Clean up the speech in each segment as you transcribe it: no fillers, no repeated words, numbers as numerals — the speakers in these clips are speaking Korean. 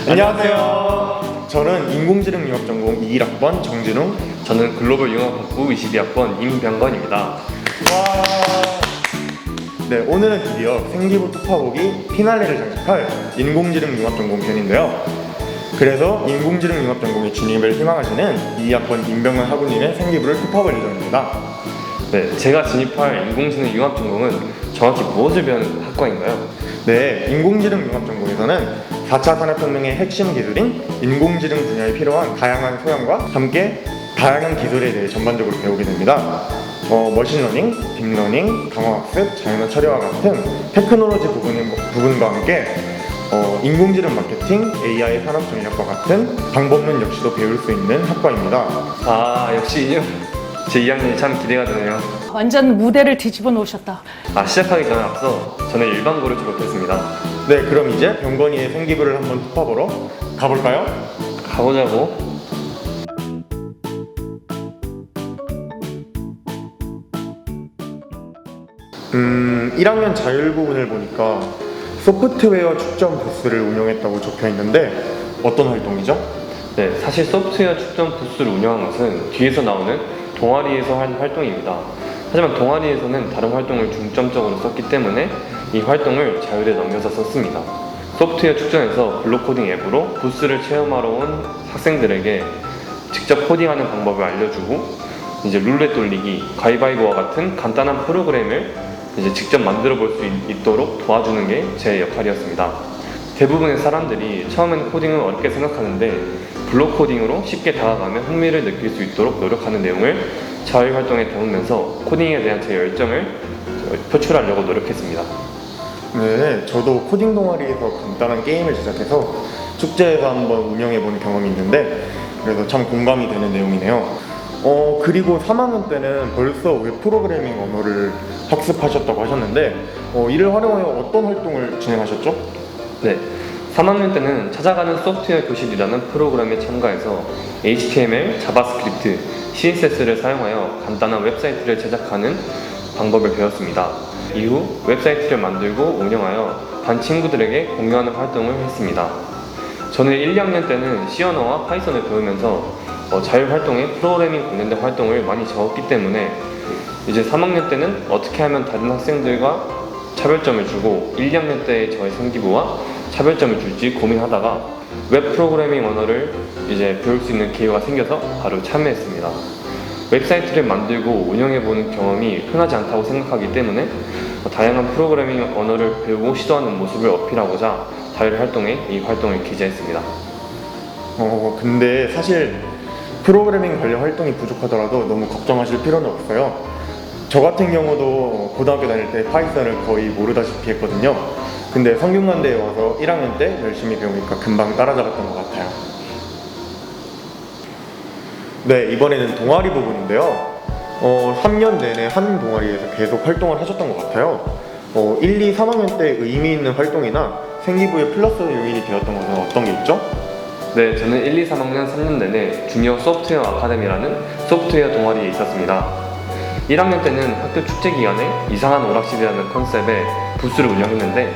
안녕하세요. 저는 인공지능융합전공 21학번 정진웅. 저는 글로벌융합학부 22학번 임병건입니다. 네, 오늘은 드디어 생기부 특파보기 피날레를 장식할 인공지능융합전공 편인데요. 그래서 인공지능융합전공에 진입을 희망하시는 22학번 임병건 학우님의 생기부를 특파볼 예정입니다. 네, 제가 진입할 인공지능융합전공은 정확히 무엇을 배우는 학과인가요? 네, 인공지능융합전공에서는 4차 산업혁명의 핵심 기술인 인공지능 분야에 필요한 다양한 소양과 함께 다양한 기술에 대해 전반적으로 배우게 됩니다. 머신러닝, 딥러닝, 강화학습, 자연어 처리와 같은 테크놀로지 부분과 함께 인공지능 마케팅, AI 산업 전략과 같은 방법론 역시도 배울 수 있는 학과입니다. 아, 역시 제 2학년이 참 기대가 되네요. 완전 무대를 뒤집어 놓으셨다. 시작하기 전에 앞서 저는 일반고를 졸업했습니다. 네, 그럼 이제 병건이의 생기부를 한번 특파보러 가볼까요? 가보자고. 1학년 자율 부분을 보니까 소프트웨어 축전 부스를 운영했다고 적혀 있는데 어떤 활동이죠? 네, 사실 소프트웨어 축전 부스를 운영한 것은 뒤에서 나오는 동아리에서 한 활동입니다. 하지만 동아리에서는 다른 활동을 중점적으로 썼기 때문에 이 활동을 자율에 넘겨서 썼습니다. 소프트웨어 축전에서 블록코딩 앱으로 부스를 체험하러 온 학생들에게 직접 코딩하는 방법을 알려주고 이제 룰렛 돌리기, 가위바위보와 같은 간단한 프로그램을 이제 직접 만들어 볼 수 있도록 도와주는 게 제 역할이었습니다. 대부분의 사람들이 처음엔 코딩을 어렵게 생각하는데 블록 코딩으로 쉽게 다가가면 흥미를 느낄 수 있도록 노력하는 내용을 자율활동에 담으면서 코딩에 대한 제 열정을 표출하려고 노력했습니다. 네, 저도 코딩 동아리에서 간단한 게임을 제작해서 축제에서 한번 운영해본 경험이 있는데 그래서 참 공감이 되는 내용이네요. 그리고 3학년 때는 벌써 웹 프로그래밍 언어를 학습하셨다고 하셨는데 이를 활용하여 어떤 활동을 진행하셨죠? 네, 3학년 때는 찾아가는 소프트웨어 교실이라는 프로그램에 참가해서 HTML, 자바스크립트, CSS를 사용하여 간단한 웹사이트를 제작하는 방법을 배웠습니다. 이후 웹사이트를 만들고 운영하여 반 친구들에게 공유하는 활동을 했습니다. 저는 1, 2학년 때는 C 언어와 파이썬을 배우면서 자율활동에 프로그래밍 관련된 활동을 많이 적었기 때문에 이제 3학년 때는 어떻게 하면 다른 학생들과 차별점을 주고 1, 2학년 때의 저의 생기부와 차별점을 줄지 고민하다가 웹 프로그래밍 언어를 이제 배울 수 있는 기회가 생겨서 바로 참여했습니다. 웹사이트를 만들고 운영해보는 경험이 흔하지 않다고 생각하기 때문에 다양한 프로그래밍 언어를 배우고 시도하는 모습을 어필하고자 자율활동에 이 활동을 기재했습니다. 근데 사실 프로그래밍 관련 활동이 부족하더라도 너무 걱정하실 필요는 없어요. 저 같은 경우도 고등학교 다닐 때 파이썬을 거의 모르다시피 했거든요. 근데 성균관대에 와서 1학년 때 열심히 배우니까 금방 따라잡았던 것 같아요. 네, 이번에는 동아리 부분인데요. 3년 내내 한 동아리에서 계속 활동을 하셨던 것 같아요. 1, 2, 3학년 때 의미 있는 활동이나 생기부의 플러스 요인이 되었던 것은 어떤 게 있죠? 네, 저는 1, 2, 3학년 3년 내내 주니어 소프트웨어 아카데미라는 소프트웨어 동아리에 있었습니다. 1학년 때는 학교 축제 기간에 이상한 오락실이라는 컨셉의 부스를 운영했는데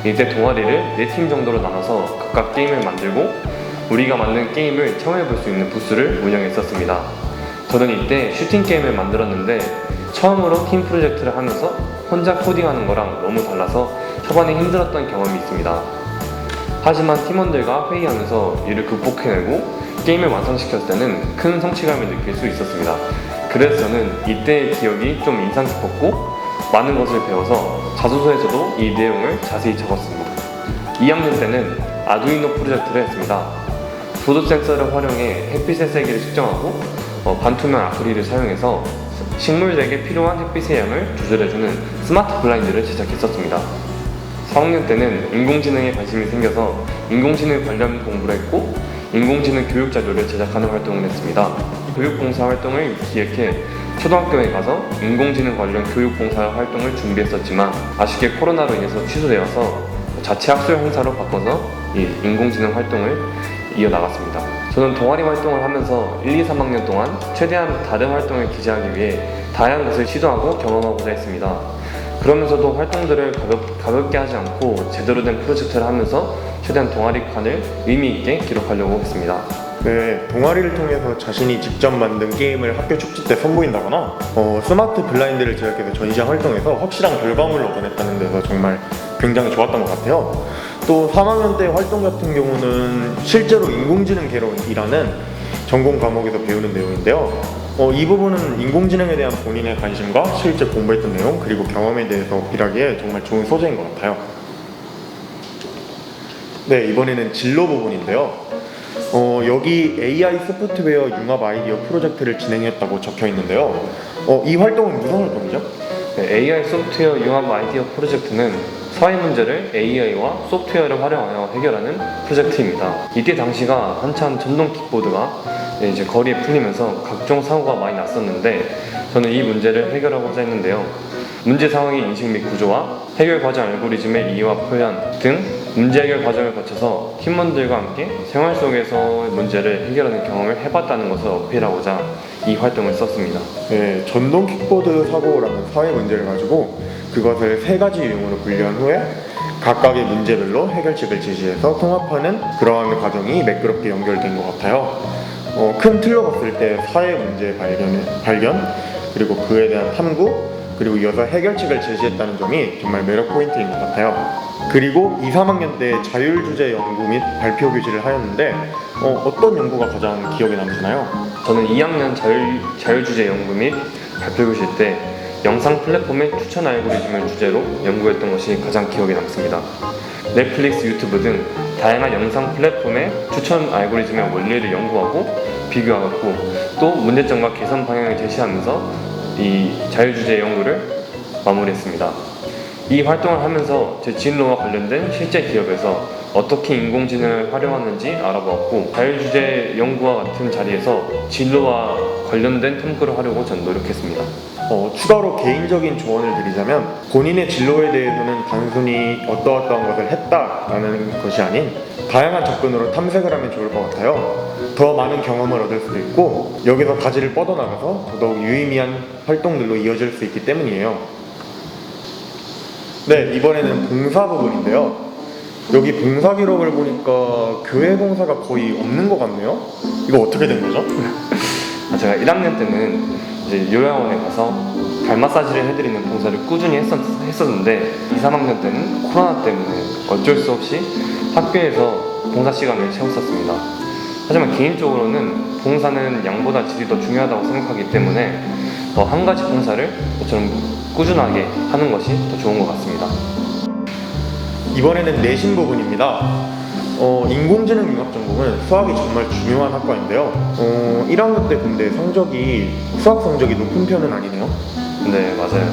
이때 동아리를 4팀 정도로 나눠서 각각 게임을 만들고 우리가 만든 게임을 체험해볼 수 있는 부스를 운영했었습니다. 저는 이때 슈팅 게임을 만들었는데 처음으로 팀 프로젝트를 하면서 혼자 코딩하는 거랑 너무 달라서 초반에 힘들었던 경험이 있습니다. 하지만 팀원들과 회의하면서 이를 극복해내고 게임을 완성시켰을 때는 큰 성취감을 느낄 수 있었습니다. 그래서 저는 이때의 기억이 좀 인상 깊었고 많은 것을 배워서 자소서에서도 이 내용을 자세히 적었습니다. 2학년 때는 아두이노 프로젝트를 했습니다. 보도 센서를 활용해 햇빛의 세기를 측정하고 반투명 아크릴을 사용해서 식물들에게 필요한 햇빛의 양을 조절해주는 스마트 블라인드를 제작했었습니다. 4학년 때는 인공지능에 관심이 생겨서 인공지능 관련 공부를 했고 인공지능 교육 자료를 제작하는 활동을 했습니다. 교육봉사 활동을 기획해 초등학교에 가서 인공지능 관련 교육봉사 활동을 준비했었지만 아쉽게 코로나로 인해서 취소되어서 자체 학술 행사로 바꿔서 이 인공지능 활동을 이어나갔습니다. 저는 동아리 활동을 하면서 1, 2, 3학년 동안 최대한 다른 활동을 기재하기 위해 다양한 것을 시도하고 경험하고자 했습니다. 그러면서도 활동들을 가볍게 하지 않고 제대로 된 프로젝트를 하면서 최대한 동아리 칸을 의미 있게 기록하려고 했습니다. 네, 동아리를 통해서 자신이 직접 만든 게임을 학교 축제 때 선보인다거나 스마트 블라인드를 제작해서 전시장 활동에서 확실한 결과물을 얻어냈다는 데서 정말 굉장히 좋았던 것 같아요. 또 3학년 때 활동 같은 경우는 실제로 인공지능 개론이라는 전공 과목에서 배우는 내용인데요. 이 부분은 인공지능에 대한 본인의 관심과 실제 공부했던 내용 그리고 경험에 대해서 어필하기에 정말 좋은 소재인 것 같아요. 네, 이번에는 진로 부분인데요. 여기 AI 소프트웨어 융합 아이디어 프로젝트를 진행했다고 적혀 있는데요. 이 활동은 무슨 활동이죠? 네, AI 소프트웨어 융합 아이디어 프로젝트는 사회 문제를 AI와 소프트웨어를 활용하여 해결하는 프로젝트입니다. 이때 당시가 한참 전동 킥보드가 이제 거리에 풀리면서 각종 사고가 많이 났었는데 저는 이 문제를 해결하고자 했는데요. 문제 상황의 인식 및 구조와 해결 과정 알고리즘의 이해와 표현 등 문제 해결 과정을 거쳐서 팀원들과 함께 생활 속에서 문제를 해결하는 경험을 해봤다는 것을 어필하고자 이 활동을 썼습니다. 네, 전동 킥보드 사고라는 사회 문제를 가지고 그것을 3가지 유형으로 분류한 후에 각각의 문제별로 해결책을 제시해서 통합하는 그러한 과정이 매끄럽게 연결된 것 같아요. 큰 틀로 봤을 때 사회 문제 발견 그리고 그에 대한 탐구 그리고 이어서 해결책을 제시했다는 점이 정말 매력 포인트인 것 같아요. 그리고 2, 3학년 때 자율주제 연구 및 발표 교실을 하였는데 어떤 연구가 가장 기억에 남으시나요? 저는 2학년 자율주제 연구 및 발표 교실 때 영상 플랫폼의 추천 알고리즘을 주제로 연구했던 것이 가장 기억에 남습니다. 넷플릭스, 유튜브 등 다양한 영상 플랫폼의 추천 알고리즘의 원리를 연구하고 비교하고 또 문제점과 개선 방향을 제시하면서 이 자율주제 연구를 마무리했습니다. 이 활동을 하면서 제 진로와 관련된 실제 기업에서 어떻게 인공지능을 활용하는지 알아보았고 자율주제 연구와 같은 자리에서 진로와 관련된 탐구를 하려고 전 노력했습니다. 추가로 개인적인 조언을 드리자면 본인의 진로에 대해서는 단순히 어떠어떠한 것을 했다라는 것이 아닌 다양한 접근으로 탐색을 하면 좋을 것 같아요. 더 많은 경험을 얻을 수도 있고 여기서 가지를 뻗어나가서 더더욱 유의미한 활동들로 이어질 수 있기 때문이에요. 네, 이번에는 봉사 부분인데요. 여기 봉사 기록을 보니까 교회 봉사가 거의 없는 것 같네요. 이거 어떻게 된 거죠? 제가 1학년 때는 이제 요양원에 가서 발 마사지를 해드리는 봉사를 꾸준히 했었는데 2, 3학년 때는 코로나 때문에 어쩔 수 없이 학교에서 봉사 시간을 채웠었습니다. 하지만 개인적으로는 봉사는 양보다 질이 더 중요하다고 생각하기 때문에 한 가지 봉사를 저처럼 꾸준하게 하는 것이 더 좋은 것 같습니다. 이번에는 내신 부분입니다. 인공지능 융합 전공은 수학이 정말 중요한 학과인데요. 1학년 때 근데 수학 성적이 높은 편은 아니네요. 네, 맞아요.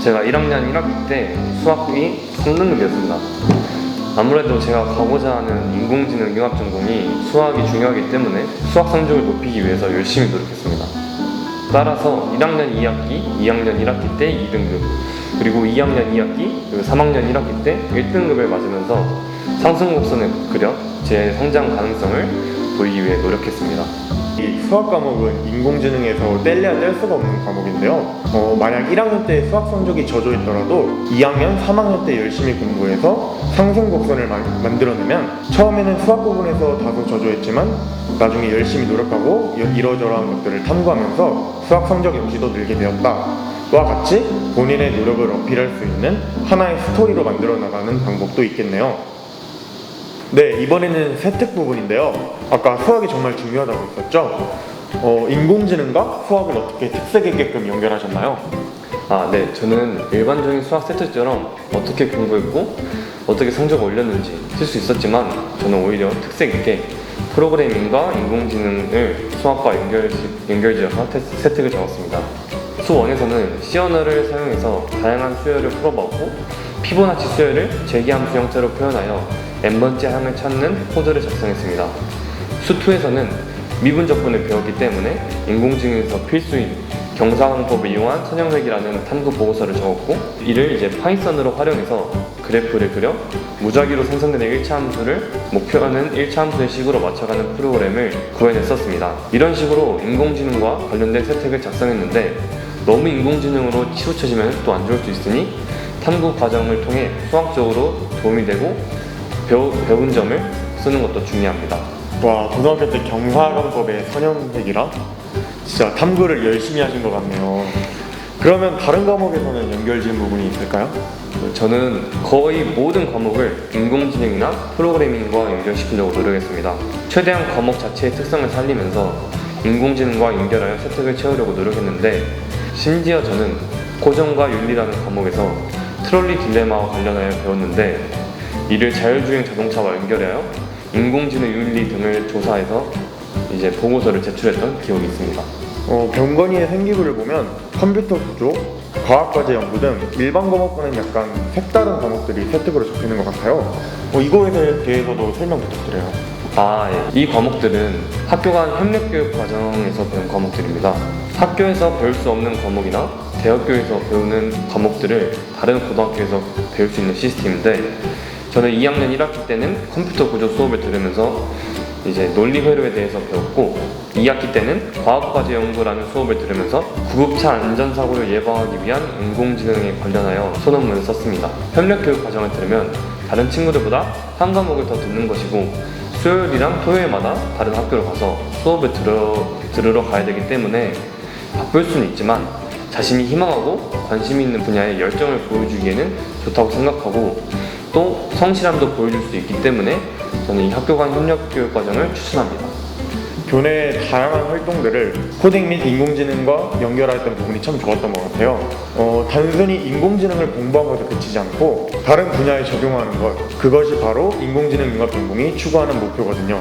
제가 1학년 1학기 때 수학이 3등급이었습니다. 아무래도 제가 가고자 하는 인공지능 융합 전공이 수학이 중요하기 때문에 수학 성적을 높이기 위해서 열심히 노력했습니다. 따라서 1학년 2학기, 2학년 1학기 때 2등급, 그리고 2학년 2학기, 그리고 3학년 1학기 때 1등급을 맞으면서 상승 곡선을 그려 제 성장 가능성을 보이기 위해 노력했습니다. 이 수학 과목은 인공지능에서 뗄래야 뗄 수가 없는 과목인데요. 만약 1학년 때 수학 성적이 젖어있더라도 2학년, 3학년 때 열심히 공부해서 상승 곡선을 만들어내면 처음에는 수학 부분에서 다소 젖어있지만 나중에 열심히 노력하고 이러저러한 것들을 탐구하면서 수학 성적 역시도 늘게 되었다. 와 같이 본인의 노력을 어필할 수 있는 하나의 스토리로 만들어 나가는 방법도 있겠네요. 네, 이번에는 세특 부분인데요. 아까 수학이 정말 중요하다고 했었죠? 인공지능과 수학을 어떻게 특색 있게끔 연결하셨나요? 네. 저는 일반적인 수학 세트처럼 어떻게 공부했고 어떻게 성적을 올렸는지 쓸 수 있었지만 저는 오히려 특색 있게 프로그래밍과 인공지능을 수학과 연결지어서 세특을 적었습니다. 수 1에서는 C 언어를 사용해서 다양한 수열을 풀어봤고 피보나치 수열을 재기함수 형태로 표현하여 n번째 항을 찾는 코드를 작성했습니다. 수 2에서는 미분적분을 배웠기 때문에 인공지능에서 필수인 경사항법을 이용한 선형회기라는 탐구 보고서를 적었고 이를 이제 파이썬으로 활용해서 그래프를 그려 무작위로 생성되는 1차 함수를 목표하는 1차 함수의 식으로 맞춰가는 프로그램을 구현했었습니다. 이런 식으로 인공지능과 관련된 세특을 작성했는데 너무 인공지능으로 치우쳐지면 또 안 좋을 수 있으니 탐구 과정을 통해 수학적으로 도움이 되고 배운 점을 쓰는 것도 중요합니다. 와, 고등학교 때 경사관법의 선형택이라 진짜 탐구를 열심히 하신 것 같네요. 그러면 다른 과목에서는 연결지은 부분이 있을까요? 저는 거의 모든 과목을 인공지능이나 프로그래밍과 연결시키려고 노력했습니다. 최대한 과목 자체의 특성을 살리면서 인공지능과 연결하여 세특을 채우려고 노력했는데, 심지어 저는 고정과 윤리라는 과목에서 트롤리 딜레마와 관련하여 배웠는데, 이를 자율주행 자동차와 연결하여 인공지능 윤리 등을 조사해서 이제 보고서를 제출했던 기억이 있습니다. 병건이의 생기부를 보면 컴퓨터 구조, 과학과제 연구 등 일반 과목과는 약간 색다른 과목들이 세특으로 적혀있는 것 같아요. 이거에 대해서도 설명 부탁드려요. 이 과목들은 학교 간 협력교육 과정에서 배운 과목들입니다. 학교에서 배울 수 없는 과목이나 대학교에서 배우는 과목들을 다른 고등학교에서 배울 수 있는 시스템인데, 저는 2학년 1학기 때는 컴퓨터 구조 수업을 들으면서 이제 논리 회로에 대해서 배웠고, 2학기 때는 과학과제 연구라는 수업을 들으면서 구급차 안전사고를 예방하기 위한 인공지능에 관련하여 소논문을 썼습니다. 협력교육 과정을 들으면 다른 친구들보다 한 과목을 더 듣는 것이고, 수요일이랑 토요일마다 다른 학교로 가서 수업을 들으러 가야 되기 때문에 바쁠 수는 있지만 자신이 희망하고 관심 있는 분야에 열정을 보여주기에는 좋다고 생각하고, 또 성실함도 보여줄 수 있기 때문에 저는 이 학교 간 협력교육 과정을 추천합니다. 교내의 다양한 활동들을 코딩 및 인공지능과 연결했던 부분이 참 좋았던 것 같아요. 단순히 인공지능을 공부한 것에 그치지 않고 다른 분야에 적용하는 것, 그것이 바로 인공지능 융합 전공이 추구하는 목표거든요.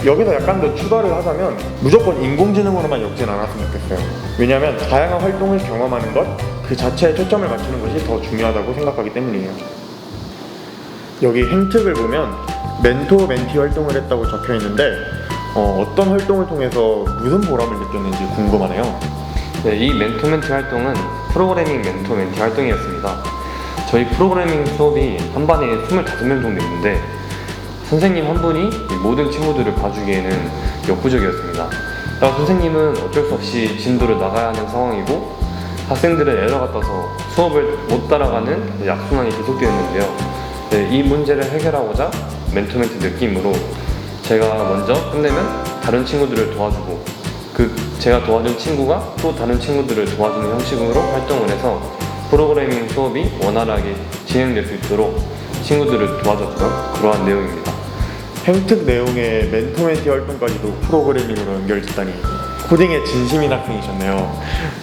여기서 약간 더 추가를 하자면 무조건 인공지능으로만 엮진 않았으면 좋겠어요. 왜냐하면 다양한 활동을 경험하는 것 그 자체에 초점을 맞추는 것이 더 중요하다고 생각하기 때문이에요. 여기 행특을 보면 멘토 멘티 활동을 했다고 적혀 있는데 어떤 활동을 통해서 무슨 보람을 느꼈는지 궁금하네요. 네, 이 멘토 멘티 활동은 프로그래밍 멘토 멘티 활동이었습니다. 저희 프로그래밍 수업이 한 반에 25명 정도 있는데, 선생님 한 분이 이 모든 친구들을 봐주기에는 역부족이었습니다. 그래서 선생님은 어쩔 수 없이 진도를 나가야 하는 상황이고, 학생들은 에러가 떠서 수업을 못 따라가는 악순환이 계속되었는데요. 네, 이 문제를 해결하고자 멘토 멘티 느낌으로 제가 먼저 끝내면 다른 친구들을 도와주고, 제가 도와준 친구가 또 다른 친구들을 도와주는 형식으로 활동을 해서 프로그래밍 수업이 원활하게 진행될 수 있도록 친구들을 도와줬던 그러한 내용입니다. 행특 내용의 멘토 멘티 활동까지도 프로그래밍으로 연결됐다니 코딩에 진심인 학생이셨네요.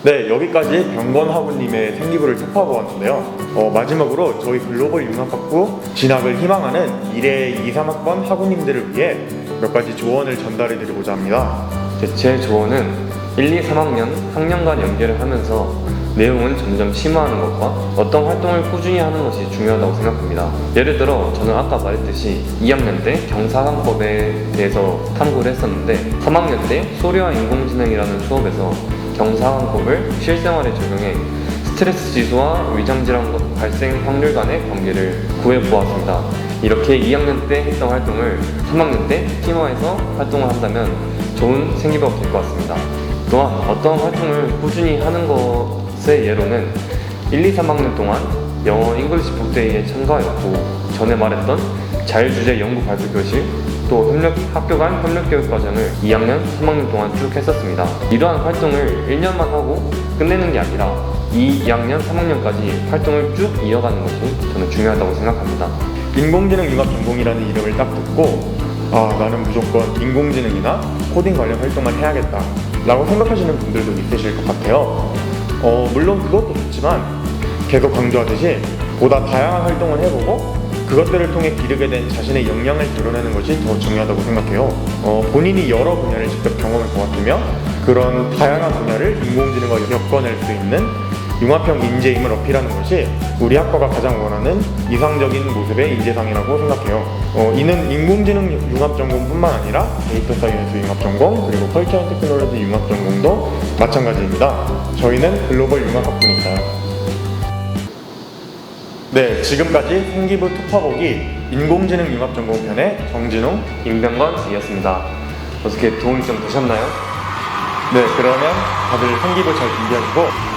네, 여기까지 병건하부님의 생기부를 접해보았는데요. 마지막으로 저희 글로벌 융합학부 진학을 희망하는 미래의 2, 3학번 학우님들을 위해 몇 가지 조언을 전달해드리고자 합니다. 제 조언은 1, 2, 3학년 학년간 연계를 하면서 내용은 점점 심화하는 것과 어떤 활동을 꾸준히 하는 것이 중요하다고 생각합니다. 예를 들어 저는 아까 말했듯이 2학년 때 경사관법에 대해서 탐구를 했었는데, 3학년 때 소리와 인공지능이라는 수업에서 경사관법을 실생활에 적용해 스트레스 지수와 위장질환 발생 확률 간의 관계를 구해보았습니다. 이렇게 2학년 때 했던 활동을 3학년 때 팀화해서 활동을 한다면 좋은 생기부가 될 것 같습니다. 또한 어떤 활동을 꾸준히 하는 것의 예로는 1, 2, 3학년 동안 영어 잉글리시 북데이에 참가하였고, 전에 말했던 자율주제 연구 발표 교실, 또 학교 간 협력교육 과정을 2학년, 3학년 동안 쭉 했었습니다. 이러한 활동을 1년만 하고 끝내는 게 아니라 2학년, 3학년까지 활동을 쭉 이어가는 것이 저는 중요하다고 생각합니다. 인공지능 융합 전공이라는 이름을 딱 듣고 나는 무조건 인공지능이나 코딩 관련 활동만 해야겠다 라고 생각하시는 분들도 있으실 것 같아요. 물론 그것도 좋지만 계속 강조하듯이 보다 다양한 활동을 해보고 그것들을 통해 기르게 된 자신의 역량을 드러내는 것이 더 중요하다고 생각해요. 본인이 여러 분야를 직접 경험해 보았으며 그런 다양한 분야를 인공지능과 엮어낼 수 있는 융합형 인재임을 어필하는 것이 우리 학과가 가장 원하는 이상적인 모습의 인재상이라고 생각해요. 이는 인공지능 융합전공뿐만 아니라 데이터 사이언스 융합전공, 그리고 컬처 앤 테크놀로지 융합전공도 마찬가지입니다. 저희는 글로벌 융합학부니까요. 네, 지금까지 생기부 특화보기 인공지능 융합전공 편의 정진웅, 임병건이었습니다. 어떻게 도움이 좀 되셨나요? 네, 그러면 다들 생기부 잘 준비하시고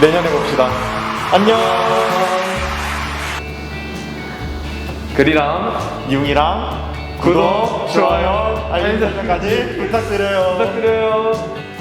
내년에 봅시다. 안녕! 글이랑 이웅이랑 구독, 좋아요, 알림 설정까지 부탁드려요. 부탁드려요.